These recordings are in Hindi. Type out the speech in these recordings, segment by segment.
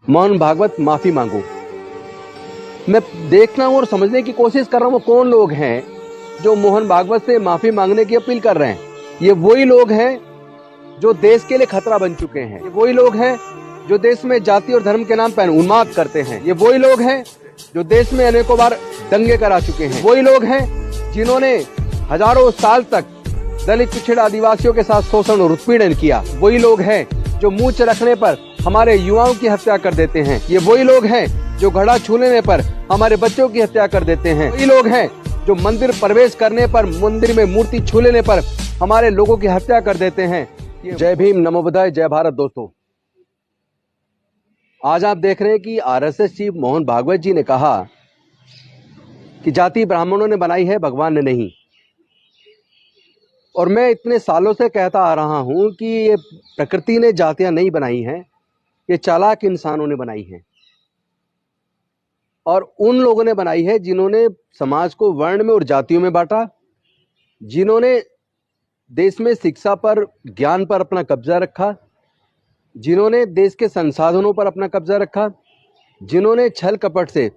मोहन भागवत माफी मांगो। मैं देखना हूं और समझने की कोशिश कर रहा हूं वो कौन लोग हैं जो मोहन भागवत से माफी मांगने की अपील कर रहे हैं। ये वही लोग हैं जो देश के लिए खतरा बन चुके हैं। ये वही लोग हैं जो देश में जाति और धर्म के नाम पर उन्माद करते हैं। ये वही लोग हैं जो देश में अनेकों बार दंगे करा चुके हैं। वही लोग हैं जिन्होंने हजारों साल तक दलित, पिछड़ा, आदिवासियों के साथ शोषण और उत्पीड़न किया। वही लोग हैं जो मूंछ रखने पर हमारे युवाओं की हत्या कर देते हैं। ये वही लोग हैं जो घड़ा छू लेने पर हमारे बच्चों की हत्या कर देते हैं। वही लोग हैं जो मंदिर प्रवेश करने पर, मंदिर में मूर्ति छू लेने पर हमारे लोगों की हत्या कर देते हैं। जय भीम, नमो बुद्धाय, जय भारत। दोस्तों, आज आप देख रहे हैं कि आरएसएस चीफ मोहन भागवत जी ने कहा कि जाति ब्राह्मणों ने बनाई है, भगवान ने नहीं। और मैं इतने सालों से कहता आ रहा हूं कि ये प्रकृति ने जातियां नहीं बनाई हैं, ये चालाक इंसानों ने बनाई हैं। और उन लोगों ने बनाई है जिन्होंने समाज को वर्ण में और जातियों में बांटा, जिन्होंने देश में शिक्षा पर, ज्ञान पर अपना कब्जा रखा, जिन्होंने देश के संसाधनों पर अपना कब्जा रखा, जिन्होंने छल कपट से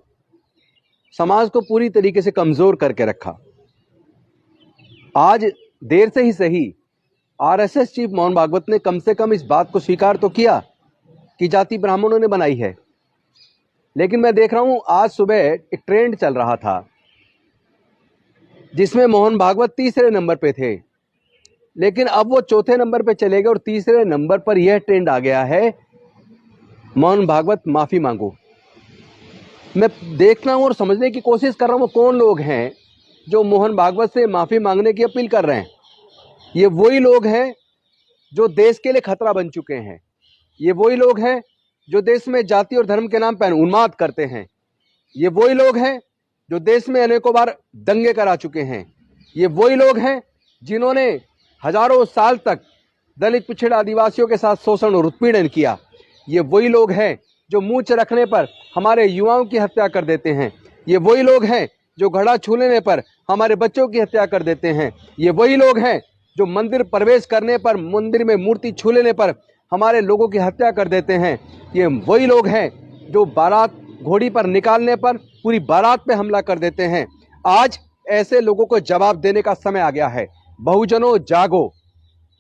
समाज को पूरी तरीके से कमजोर करके रखा। आज देर से ही सही आरएसएस चीफ मोहन भागवत ने कम से कम इस बात को स्वीकार तो किया कि जाति ब्राह्मणों ने बनाई है। लेकिन मैं देख रहा हूं आज सुबह एक ट्रेंड चल रहा था जिसमें मोहन भागवत तीसरे नंबर पे थे, लेकिन अब वो चौथे नंबर पे चले गए और तीसरे नंबर पर यह ट्रेंड आ गया है, मोहन भागवत माफी मांगो। मैं देखना हूं और समझने की कोशिश कर रहा हूं वो कौन लोग हैं जो मोहन भागवत से माफी मांगने की अपील कर रहे हैं। ये वही लोग हैं जो देश के लिए खतरा बन चुके हैं। ये वही लोग हैं जो देश में जाति और धर्म के नाम पर उन्माद करते हैं। ये वही लोग हैं जो देश में अनेकों बार दंगे करा चुके हैं। ये वही लोग हैं जिन्होंने हजारों साल तक दलित, पिछड़ा, आदिवासियों के साथ शोषण और उत्पीड़न किया। ये वही लोग हैं जो मूंछ रखने पर हमारे युवाओं की हत्या कर देते हैं। ये वही लोग हैं जो घड़ा छू लेने पर हमारे बच्चों की हत्या कर देते हैं। ये वही लोग हैं जो मंदिर प्रवेश करने पर, मंदिर में मूर्ति छू लेने पर हमारे लोगों की हत्या कर देते हैं। ये वही लोग हैं जो बारात घोड़ी पर निकालने पर पूरी बारात पे हमला कर देते हैं। आज ऐसे लोगों को जवाब देने का समय आ गया है। बहुजनों जागो।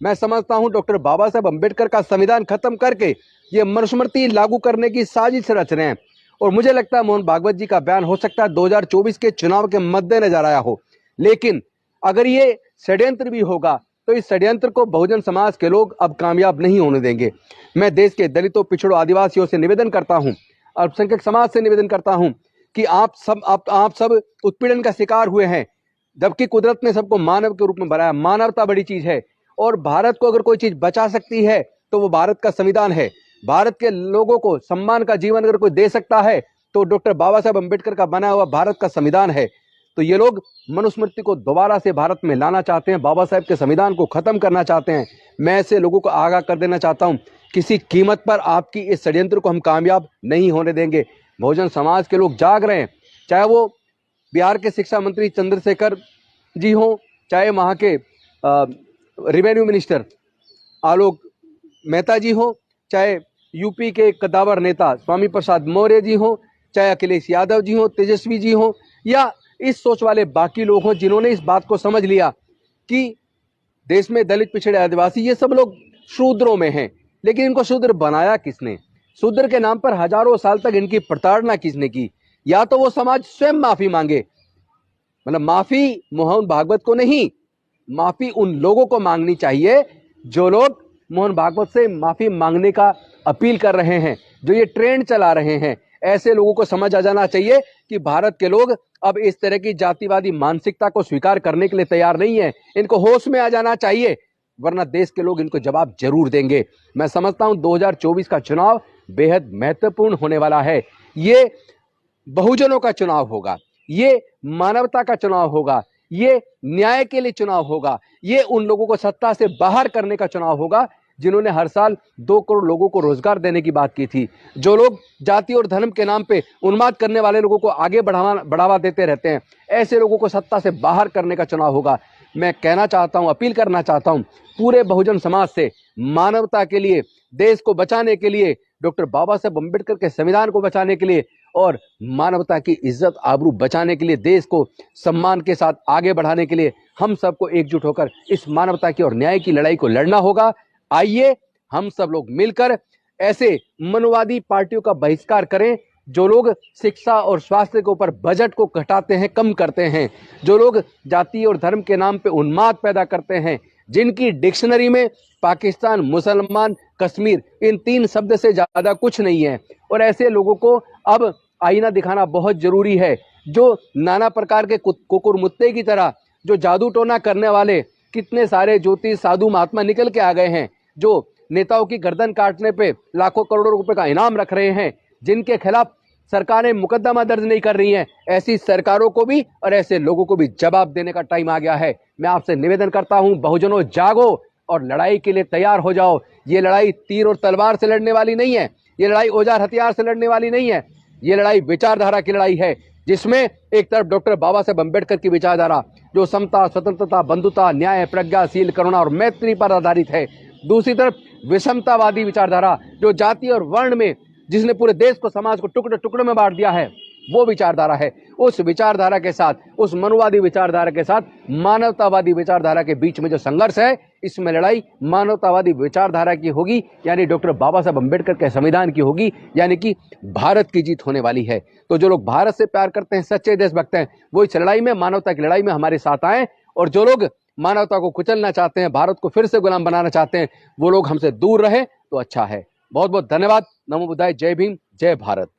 मैं समझता हूं डॉक्टर बाबा साहब अम्बेडकर का संविधान खत्म करके ये मनुस्मृति लागू करने की साजिश रच रहे हैं। और मुझे लगता है मोहन भागवत जी का बयान हो सकता है 2024 के चुनाव के मद्देनजर आया हो, लेकिन अगर ये षड्यंत्र भी होगा तो इस षड्यंत्र को बहुजन समाज के लोग अब कामयाब नहीं होने देंगे। मैं देश के दलितों, पिछड़ों, आदिवासियों से निवेदन करता हूं, अल्पसंख्यक समाज से निवेदन करता हूं कि आप सब उत्पीड़न का शिकार हुए हैं, जबकि कुदरत ने सबको मानव के रूप में बनाया। मानवता बड़ी चीज है और भारत को अगर कोई चीज बचा सकती है तो वो भारत का संविधान है। भारत के लोगों को सम्मान का जीवन अगर कोई दे सकता है तो डॉक्टर बाबा साहब अम्बेडकर का बनाया हुआ भारत का संविधान है। तो ये लोग मनुस्मृति को दोबारा से भारत में लाना चाहते हैं, बाबा साहब के संविधान को खत्म करना चाहते हैं। मैं ऐसे लोगों को आगाह कर देना चाहता हूं, किसी कीमत पर आपकी इस षड्यंत्र को हम कामयाब नहीं होने देंगे। बहुजन समाज के लोग जाग रहे हैं, चाहे वो बिहार के शिक्षा मंत्री चंद्रशेखर जी हों, चाहे वहाँ के रेवेन्यू मिनिस्टर आलोक मेहता जी हों, चाहे यूपी के कद्दावर नेता स्वामी प्रसाद मौर्य जी हों, चाहे अखिलेश यादव जी हों, तेजस्वी जी हों, या इस सोच वाले बाकी लोग हों जिन्होंने इस बात को समझ लिया कि देश में दलित, पिछड़े, आदिवासी ये सब लोग शूद्रों में हैं। लेकिन इनको शूद्र बनाया किसने? शूद्र के नाम पर हजारों साल तक इनकी प्रताड़ना किसने की? या तो वो समाज स्वयं माफी मांगे, मतलब माफी मोहन भागवत को नहीं, माफी उन लोगों को मांगनी चाहिए जो लोग मोहन भागवत से माफी मांगने का अपील कर रहे हैं, जो ये ट्रेंड चला रहे हैं। ऐसे लोगों को समझ आ जाना चाहिए कि भारत के लोग अब इस तरह की जातिवादी मानसिकता को स्वीकार करने के लिए तैयार नहीं है। इनको होश में आ जाना चाहिए, वरना देश के लोग इनको जवाब जरूर देंगे। मैं समझता हूं 2024 का चुनाव बेहद महत्वपूर्ण होने वाला है। ये बहुजनों का चुनाव होगा, ये मानवता का चुनाव होगा, ये न्याय के लिए चुनाव होगा, ये उन लोगों को सत्ता से बाहर करने का चुनाव होगा जिन्होंने हर साल 2 करोड़ लोगों को रोजगार देने की बात की थी, जो लोग जाति और धर्म के नाम पे उन्माद करने वाले लोगों को आगे बढ़ावा देते रहते हैं। ऐसे लोगों को सत्ता से बाहर करने का चुनाव होगा। मैं कहना चाहता हूं, अपील करना चाहता हूं पूरे बहुजन समाज से, मानवता के लिए, देश को बचाने के लिए, डॉक्टर बाबा साहेब अम्बेडकर के संविधान को बचाने के लिए और मानवता की इज्जत आबरू बचाने के लिए, देश को सम्मान के साथ आगे बढ़ाने के लिए हम सबको एकजुट होकर इस मानवता की और न्याय की लड़ाई को लड़ना होगा। आइए हम सब लोग मिलकर ऐसे मनोवादी पार्टियों का बहिष्कार करें जो लोग शिक्षा और स्वास्थ्य के ऊपर बजट को घटाते हैं, कम करते हैं, जो लोग जाति और धर्म के नाम पे उन्माद पैदा करते हैं, जिनकी डिक्शनरी में पाकिस्तान, मुसलमान, कश्मीर इन 3 शब्द से ज्यादा कुछ नहीं है। और ऐसे लोगों को अब आईना दिखाना बहुत जरूरी है। जो नाना प्रकार के कुकुरमुत्ते की तरह जो जादू टोना करने वाले कितने सारे ज्योतिष साधु महात्मा निकल के आ गए हैं, जो नेताओं की गर्दन काटने पे लाखों करोड़ों रुपए का इनाम रख रहे हैं, जिनके खिलाफ सरकारें मुकदमा दर्ज नहीं कर रही हैं, ऐसी सरकारों को भी और ऐसे लोगों को भी जवाब देने का टाइम आ गया है। मैं आपसे निवेदन करता हूं, बहुजनों जागो और लड़ाई के लिए तैयार हो जाओ। ये लड़ाई तीर और तलवार से लड़ने वाली नहीं है, ये लड़ाई औजार हथियार से लड़ने वाली नहीं है, ये लड़ाई विचारधारा की लड़ाई है, जिसमें एक तरफ डॉक्टर बाबा साहेब अम्बेडकर की विचारधारा जो समता, स्वतंत्रता, बंधुता, न्याय, प्रज्ञाशील, करुणा और मैत्री पर आधारित है, दूसरी तरफ विषमतावादी विचारधारा जो जाति और वर्ण में, जिसने पूरे देश को, समाज को टुकड़े टुकड़े में बांट दिया है, वो विचारधारा है। उस विचारधारा के साथ, उस मनुवादी विचारधारा के साथ मानवतावादी विचारधारा के बीच में जो संघर्ष है, इसमें लड़ाई मानवतावादी विचारधारा की होगी, यानी डॉक्टर बाबा साहब अम्बेडकर के संविधान की होगी, यानी कि भारत की जीत होने वाली है। तो जो लोग भारत से प्यार करते हैं, सच्चे देशभक्त हैं, वो इस लड़ाई में, मानवता की लड़ाई में हमारे साथ आए। और जो लोग मानवता को कुचलना चाहते हैं, भारत को फिर से गुलाम बनाना चाहते हैं, वो लोग हमसे दूर रहे तो अच्छा है। बहुत बहुत धन्यवाद। नमो बुद्धाय। जय भीम, जय भारत।